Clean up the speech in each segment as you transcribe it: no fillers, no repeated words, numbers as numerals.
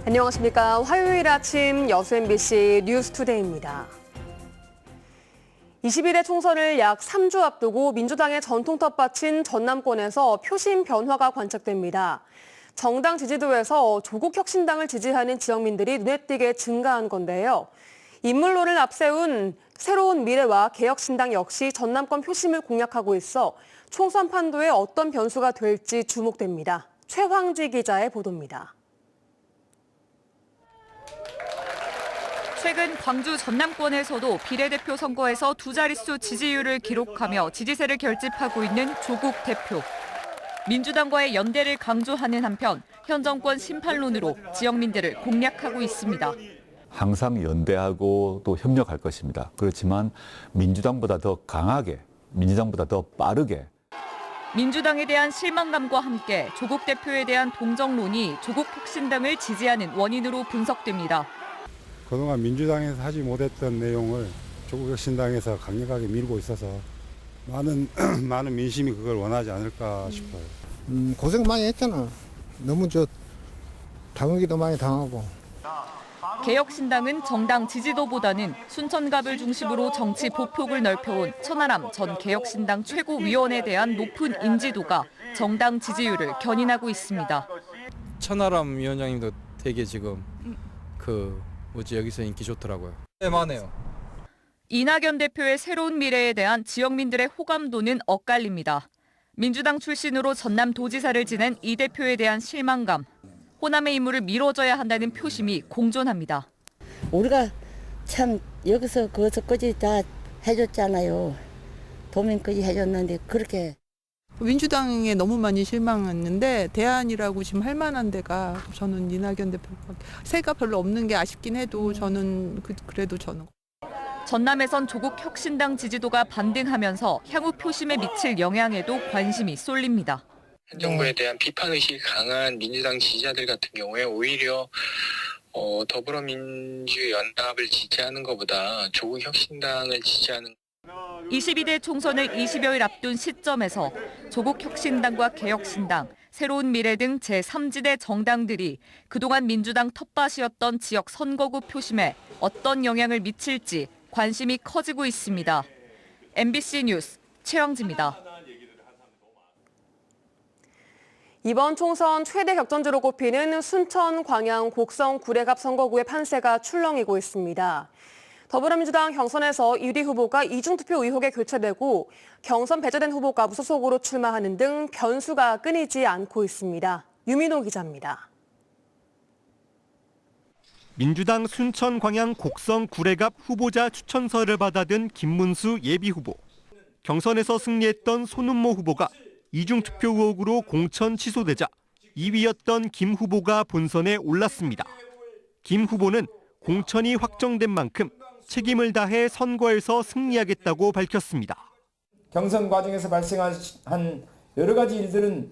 안녕하십니까. 화요일 아침 여수 MBC 뉴스투데이입니다. 21대 총선을 약 3주 앞두고 민주당의 전통 텃밭인 전남권에서 표심 변화가 관측됩니다. 정당 지지도에서 조국혁신당을 지지하는 지역민들이 눈에 띄게 증가한 건데요. 인물론을 앞세운 새로운 미래와 개혁신당 역시 전남권 표심을 공략하고 있어 총선 판도에 어떤 변수가 될지 주목됩니다. 최황지 기자의 보도입니다. 최근 광주 전남권에서도 비례대표 선거에서 두 자릿수 지지율을 기록하며 지지세를 결집하고 있는 조국 대표. 민주당과의 연대를 강조하는 한편 현 정권 심판론으로 지역민들을 공략하고 있습니다. 항상 연대하고 또 협력할 것입니다. 그렇지만 민주당보다 더 강하게, 민주당보다 더 빠르게. 민주당에 대한 실망감과 함께 조국 대표에 대한 동정론이 조국 혁신당을 지지하는 원인으로 분석됩니다. 그동안 민주당에서 하지 못했던 내용을 조국혁신당에서 강력하게 밀고 있어서 많은 민심이 그걸 원하지 않을까 싶어요. 고생 많이 했잖아. 너무 당하기도 많이 당하고. 개혁신당은 정당 지지도보다는 순천갑을 중심으로 정치 보폭을 넓혀온 천하람 전 개혁신당 최고위원에 대한 높은 인지도가 정당 지지율을 견인하고 있습니다. 천하람 위원장님도 되게 지금 여기서 인기 좋더라고요. 네, 많네요. 이낙연 대표의 새로운 미래에 대한 지역민들의 호감도는 엇갈립니다. 민주당 출신으로 전남 도지사를 지낸 이 대표에 대한 실망감, 호남의 임무를 미뤄줘야 한다는 표심이 공존합니다. 우리가 참 여기서 거기서까지 다 해줬잖아요. 도민까지 해줬는데 그렇게. 민주당에 너무 많이 실망했는데 대안이라고 지금 할 만한 데가 저는 이낙연 대표밖에 새가 별로 없는 게 아쉽긴 해도 저는 그래도 저는. 전남에선 조국 혁신당 지지도가 반등하면서 향후 표심에 미칠 영향에도 관심이 쏠립니다. 현 정부에 대한 비판의식이 강한 민주당 지지자들 같은 경우에 오히려 더불어민주연합을 지지하는 것보다 조국혁신당을 지지하는 22대 총선을 20여일 앞둔 시점에서 조국혁신당과 개혁신당, 새로운 미래 등 제3지대 정당들이 그동안 민주당 텃밭이었던 지역 선거구 표심에 어떤 영향을 미칠지 관심이 커지고 있습니다. MBC 뉴스 최황지입니다. 이번 총선 최대 격전지로 꼽히는 순천, 광양, 곡성, 구례갑 선거구의 판세가 출렁이고 있습니다. 더불어민주당 경선에서 1위 후보가 이중투표 의혹에 교체되고 경선 배제된 후보가 무소속으로 출마하는 등 변수가 끊이지 않고 있습니다. 유민호 기자입니다. 민주당 순천, 광양, 곡성, 구례갑 후보자 추천서를 받아든 김문수 예비후보. 경선에서 승리했던 손은모 후보가 이중투표 의혹으로 공천 취소되자 2위였던 김 후보가 본선에 올랐습니다. 김 후보는 공천이 확정된 만큼 책임을 다해 선거에서 승리하겠다고 밝혔습니다. 경선 과정에서 발생한 여러 가지 일들은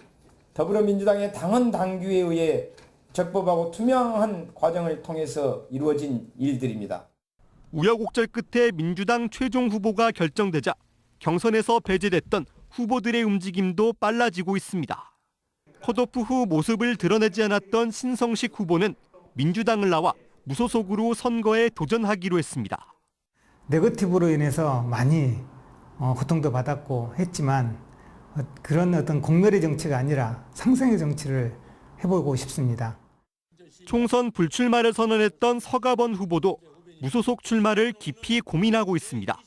더불어민주당의 당헌 당규에 의해 적법하고 투명한 과정을 통해서 이루어진 일들입니다. 우여곡절 끝에 민주당 최종 후보가 결정되자 경선에서 배제됐던 후보들의 움직임도 빨라지고 있습니다. 컷오프 후 모습을 드러내지 않았던 신성식 후보는 민주당을 나와 무소속으로 선거에 도전하기로 했습니다. 네거티브로 인해서 많이 고통도 받았고 했지만 그런 어떤 공멸의 정치가 아니라 상생의 정치를 해보고 싶습니다. 총선 불출마를 선언했던 서가번 후보도 무소속 출마를 깊이 고민하고 있습니다.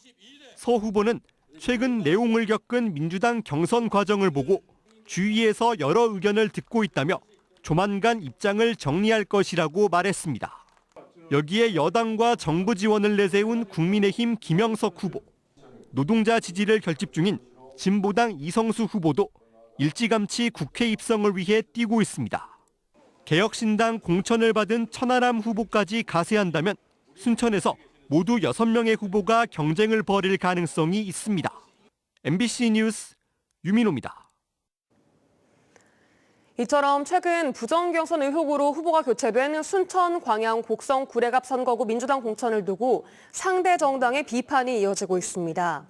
서 후보는 최근 내용을 겪은 민주당 경선 과정을 보고 주위에서 여러 의견을 듣고 있다며 조만간 입장을 정리할 것이라고 말했습니다. 여기에 여당과 정부 지원을 내세운 국민의힘 김영석 후보, 노동자 지지를 결집 중인 진보당 이성수 후보도 일찌감치 국회 입성을 위해 뛰고 있습니다. 개혁신당 공천을 받은 천하람 후보까지 가세한다면 순천에서 모두 6명의 후보가 경쟁을 벌일 가능성이 있습니다. MBC 뉴스 유민호입니다. 이처럼 최근 부정경선 의혹으로 후보가 교체된 순천, 광양, 곡성, 구례갑 선거구 민주당 공천을 두고 상대 정당의 비판이 이어지고 있습니다.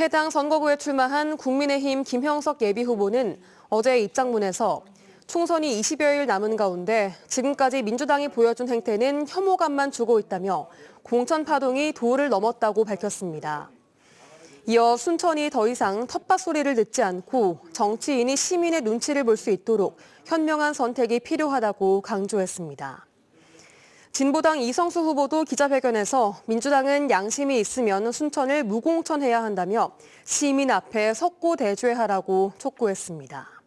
해당 선거구에 출마한 국민의힘 김형석 예비후보는 어제 입장문에서 총선이 20여일 남은 가운데 지금까지 민주당이 보여준 행태는 혐오감만 주고 있다며 공천 파동이 도를 넘었다고 밝혔습니다. 이어 순천이 더 이상 텃밭 소리를 듣지 않고 정치인이 시민의 눈치를 볼 수 있도록 현명한 선택이 필요하다고 강조했습니다. 진보당 이성수 후보도 기자회견에서 민주당은 양심이 있으면 순천을 무공천해야 한다며 시민 앞에 석고대죄하라고 촉구했습니다.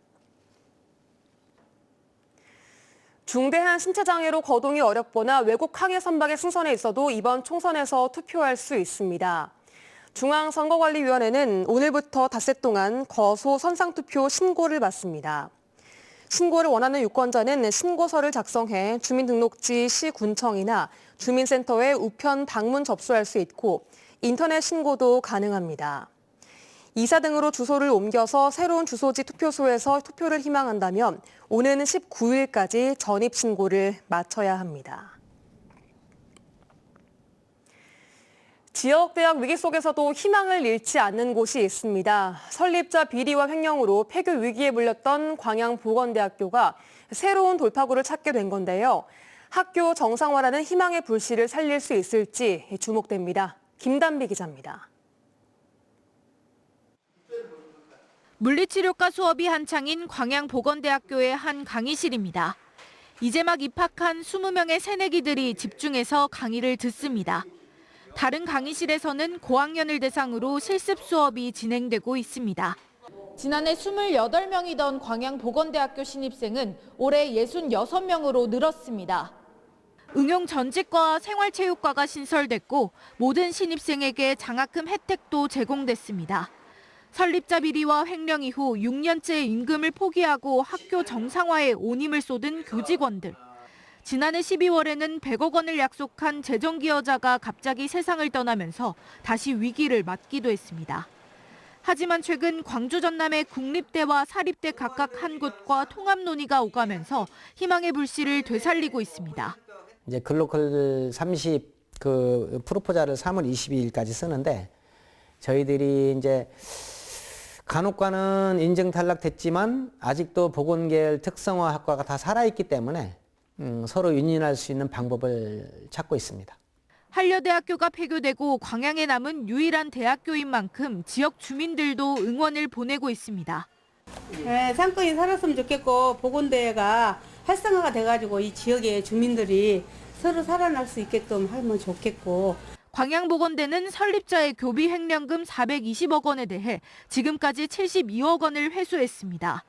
중대한 신체장애로 거동이 어렵거나 외국 항해 선박의 승선에 있어도 이번 총선에서 투표할 수 있습니다. 중앙선거관리위원회는 오늘부터 닷새 동안 거소 선상투표 신고를 받습니다. 신고를 원하는 유권자는 신고서를 작성해 주민등록지 시군청이나 주민센터에 우편 방문 접수할 수 있고 인터넷 신고도 가능합니다. 이사 등으로 주소를 옮겨서 새로운 주소지 투표소에서 투표를 희망한다면 오는 19일까지 전입신고를 마쳐야 합니다. 지역대학 위기 속에서도 희망을 잃지 않는 곳이 있습니다. 설립자 비리와 횡령으로 폐교 위기에 몰렸던 광양보건대학교가 새로운 돌파구를 찾게 된 건데요. 학교 정상화라는 희망의 불씨를 살릴 수 있을지 주목됩니다. 김단비 기자입니다. 물리치료과 수업이 한창인 광양보건대학교의 한 강의실입니다. 이제 막 입학한 20명의 새내기들이 집중해서 강의를 듣습니다. 다른 강의실에서는 고학년을 대상으로 실습 수업이 진행되고 있습니다. 지난해 28명이던 광양보건대학교 신입생은 올해 66명으로 늘었습니다. 응용 전직과와 생활체육과가 신설됐고 모든 신입생에게 장학금 혜택도 제공됐습니다. 설립자 비리와 횡령 이후 6년째 임금을 포기하고 학교 정상화에 온 힘을 쏟은 교직원들. 지난해 12월에는 100억 원을 약속한 재정기여자가 갑자기 세상을 떠나면서 다시 위기를 맞기도 했습니다. 하지만 최근 광주 전남의 국립대와 사립대 각각 한 곳과 통합 논의가 오가면서 희망의 불씨를 되살리고 있습니다. 이제 글로컬 30 프로포자를 3월 22일까지 쓰는데 저희들이 이제 간호과는 인증 탈락됐지만 아직도 보건계열 특성화 학과가 다 살아있기 때문에 서로 윈윈할 수 있는 방법을 찾고 있습니다. 한려대학교가 폐교되고 광양에 남은 유일한 대학교인 만큼 지역 주민들도 응원을 보내고 있습니다. 네, 상권이 살았으면 좋겠고 보건대가 활성화가 돼가지고 이 지역의 주민들이 서로 살아날 수 있게끔 하면 좋겠고. 광양보건대는 설립자의 교비 횡령금 420억 원에 대해 지금까지 72억 원을 회수했습니다.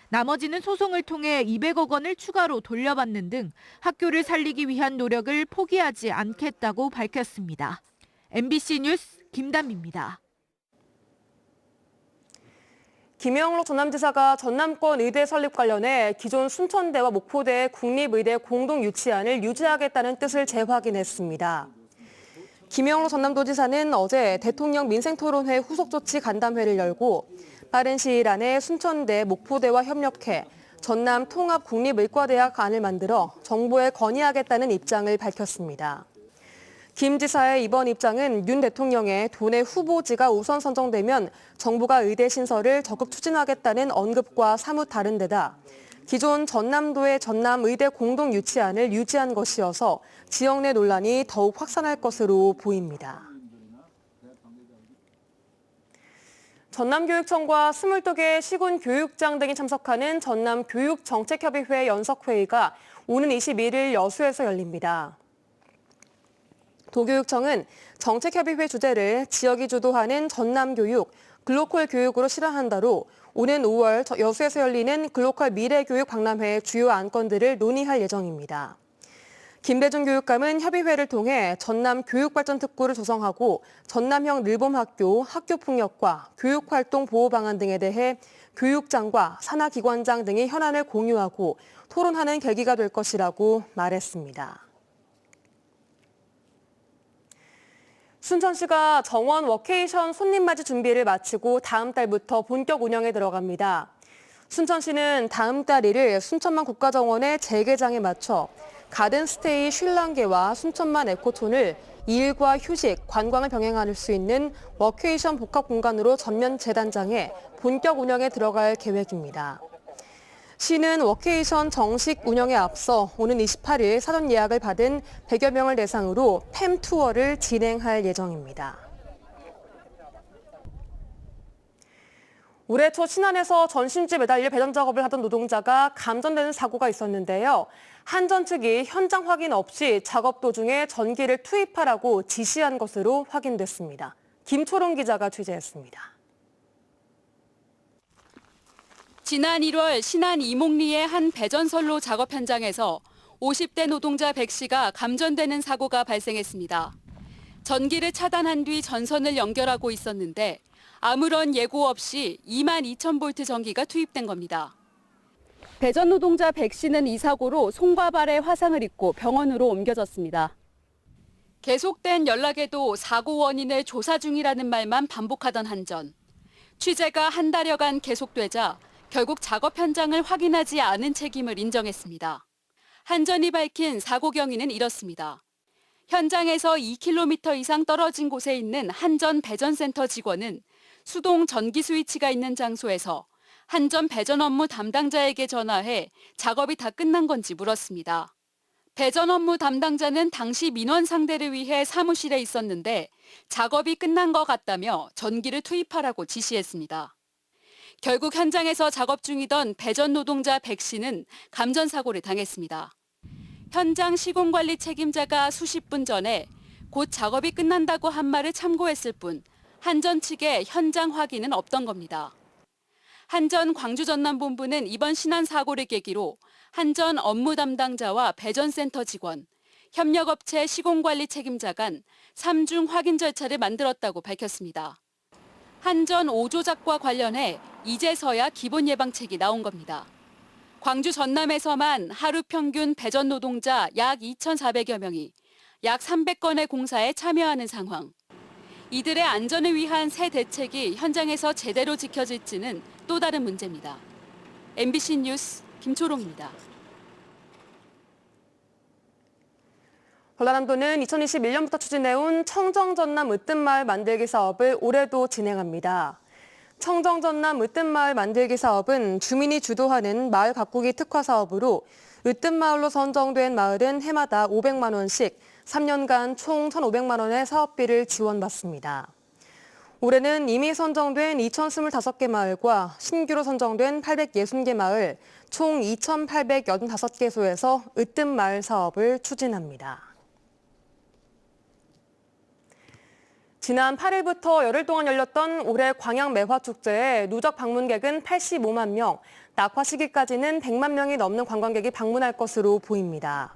나머지는 소송을 통해 200억 원을 추가로 돌려받는 등 학교를 살리기 위한 노력을 포기하지 않겠다고 밝혔습니다. MBC 뉴스 김단비입니다. 김영록 전남지사가 전남권 의대 설립 관련해 기존 순천대와 목포대 국립의대 공동 유치안을 유지하겠다는 뜻을 재확인했습니다. 김영록 전남도지사는 어제 대통령 민생토론회 후속조치 간담회를 열고 빠른 시일 안에 순천대, 목포대와 협력해 전남 통합국립의과대학 안을 만들어 정부에 건의하겠다는 입장을 밝혔습니다. 김 지사의 이번 입장은 윤 대통령의 도내 후보지가 우선 선정되면 정부가 의대 신설을 적극 추진하겠다는 언급과 사뭇 다른 데다 기존 전남도의 전남의대 공동 유치안을 유지한 것이어서 지역 내 논란이 더욱 확산할 것으로 보입니다. 전남교육청과 22개 시군교육장 등이 참석하는 전남교육정책협의회 연석회의가 오는 21일 여수에서 열립니다. 도교육청은 정책협의회 주제를 지역이 주도하는 전남교육, 글로컬 교육으로 실현한다로 오는 5월 여수에서 열리는 글로컬 미래교육 박람회의 주요 안건들을 논의할 예정입니다. 김대중 교육감은 협의회를 통해 전남 교육발전특구를 조성하고 전남형 늘봄학교, 학교폭력과 교육활동 보호 방안 등에 대해 교육장과 산하기관장 등의 현안을 공유하고 토론하는 계기가 될 것이라고 말했습니다. 순천시가 정원 워케이션 손님맞이 준비를 마치고 다음 달부터 본격 운영에 들어갑니다. 순천시는 다음 달 1일 순천만 국가정원의 재개장에 맞춰 가든스테이 쉴랑게와 순천만 에코촌을 일과 휴식, 관광을 병행할 수 있는 워케이션 복합 공간으로 전면 재단장해 본격 운영에 들어갈 계획입니다. 시는 워케이션 정식 운영에 앞서 오는 28일 사전 예약을 받은 100여 명을 대상으로 팸 투어를 진행할 예정입니다. 올해 초 신안에서 전신지 매달려 배전 작업을 하던 노동자가 감전되는 사고가 있었는데요. 한전 측이 현장 확인 없이 작업 도중에 전기를 투입하라고 지시한 것으로 확인됐습니다. 김초롱 기자가 취재했습니다. 지난 1월 신안 이목리의 한 배전선로 작업 현장에서 50대 노동자 백 씨가 감전되는 사고가 발생했습니다. 전기를 차단한 뒤 전선을 연결하고 있었는데 아무런 예고 없이 22,000V 전기가 투입된 겁니다. 배전 노동자 백 씨는 이 사고로 손과 발에 화상을 입고 병원으로 옮겨졌습니다. 계속된 연락에도 사고 원인을 조사 중이라는 말만 반복하던 한전. 취재가 한 달여간 계속되자 결국 작업 현장을 확인하지 않은 책임을 인정했습니다. 한전이 밝힌 사고 경위는 이렇습니다. 현장에서 2km 이상 떨어진 곳에 있는 한전 배전센터 직원은 수동 전기 스위치가 있는 장소에서 한전 배전 업무 담당자에게 전화해 작업이 다 끝난 건지 물었습니다. 배전 업무 담당자는 당시 민원 상대를 위해 사무실에 있었는데 작업이 끝난 것 같다며 전기를 투입하라고 지시했습니다. 결국 현장에서 작업 중이던 배전 노동자 백 씨는 감전 사고를 당했습니다. 현장 시공관리 책임자가 수십 분 전에 곧 작업이 끝난다고 한 말을 참고했을 뿐 한전 측의 현장 확인은 없던 겁니다. 한전 광주전남본부는 이번 신안 사고를 계기로 한전 업무 담당자와 배전센터 직원, 협력업체 시공관리 책임자 간 3중 확인 절차를 만들었다고 밝혔습니다. 한전 5조작과 관련해 이제서야 기본 예방책이 나온 겁니다. 광주 전남에서만 하루 평균 배전 노동자 약 2,400여 명이 약 300건의 공사에 참여하는 상황. 이들의 안전을 위한 새 대책이 현장에서 제대로 지켜질지는 또 다른 문제입니다. MBC 뉴스 김초롱입니다. 전라남도는 2021년부터 추진해온 청정전남 으뜸마을 만들기 사업을 올해도 진행합니다. 청정전남 으뜸마을 만들기 사업은 주민이 주도하는 마을 가꾸기 특화 사업으로 으뜸마을로 선정된 마을은 해마다 500만 원씩 3년간 총 1,500만 원의 사업비를 지원받습니다. 올해는 이미 선정된 2,025개 마을과 신규로 선정된 860개 마을 총 2,885개소에서 으뜸마을 사업을 추진합니다. 지난 8일부터 열흘 동안 열렸던 올해 광양매화축제에 누적 방문객은 85만 명, 낙화 시기까지는 100만 명이 넘는 관광객이 방문할 것으로 보입니다.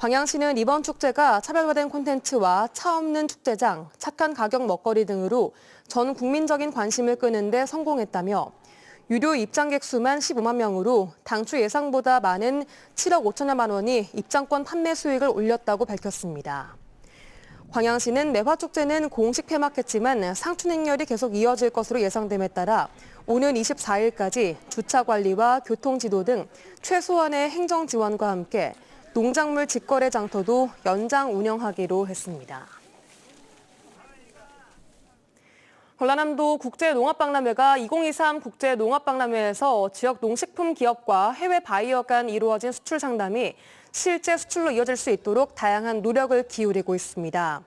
광양시는 이번 축제가 차별화된 콘텐츠와 차 없는 축제장, 착한 가격 먹거리 등으로 전 국민적인 관심을 끄는 데 성공했다며 유료 입장객 수만 15만 명으로 당초 예상보다 많은 7억 5천여만 원이 입장권 판매 수익을 올렸다고 밝혔습니다. 광양시는 매화축제는 공식 폐막했지만 상춘 행렬이 계속 이어질 것으로 예상됨에 따라 오는 24일까지 주차 관리와 교통 지도 등 최소한의 행정 지원과 함께 농작물 직거래 장터도 연장 운영하기로 했습니다. 전라남도 국제농업박람회가 2023 국제농업박람회에서 지역 농식품 기업과 해외 바이어 간 이루어진 수출 상담이 실제 수출로 이어질 수 있도록 다양한 노력을 기울이고 있습니다.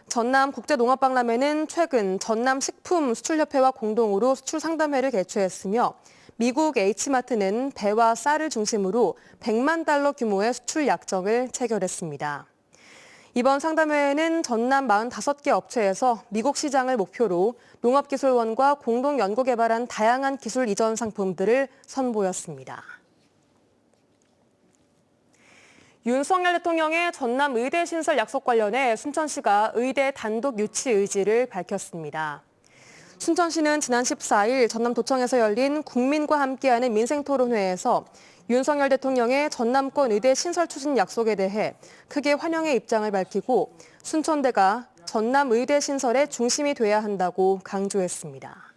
전남 국제농업박람회는 최근 전남식품수출협회와 공동으로 수출 상담회를 개최했으며 미국 H마트는 배와 쌀을 중심으로 100만 달러 규모의 수출 약정을 체결했습니다. 이번 상담회에는 전남 45개 업체에서 미국 시장을 목표로 농업기술원과 공동 연구 개발한 다양한 기술 이전 상품들을 선보였습니다. 윤석열 대통령의 전남 의대 신설 약속 관련해 순천시가 의대 단독 유치 의지를 밝혔습니다. 순천시는 지난 14일 전남도청에서 열린 국민과 함께하는 민생토론회에서 윤석열 대통령의 전남권 의대 신설 추진 약속에 대해 크게 환영의 입장을 밝히고 순천대가 전남 의대 신설의 중심이 돼야 한다고 강조했습니다.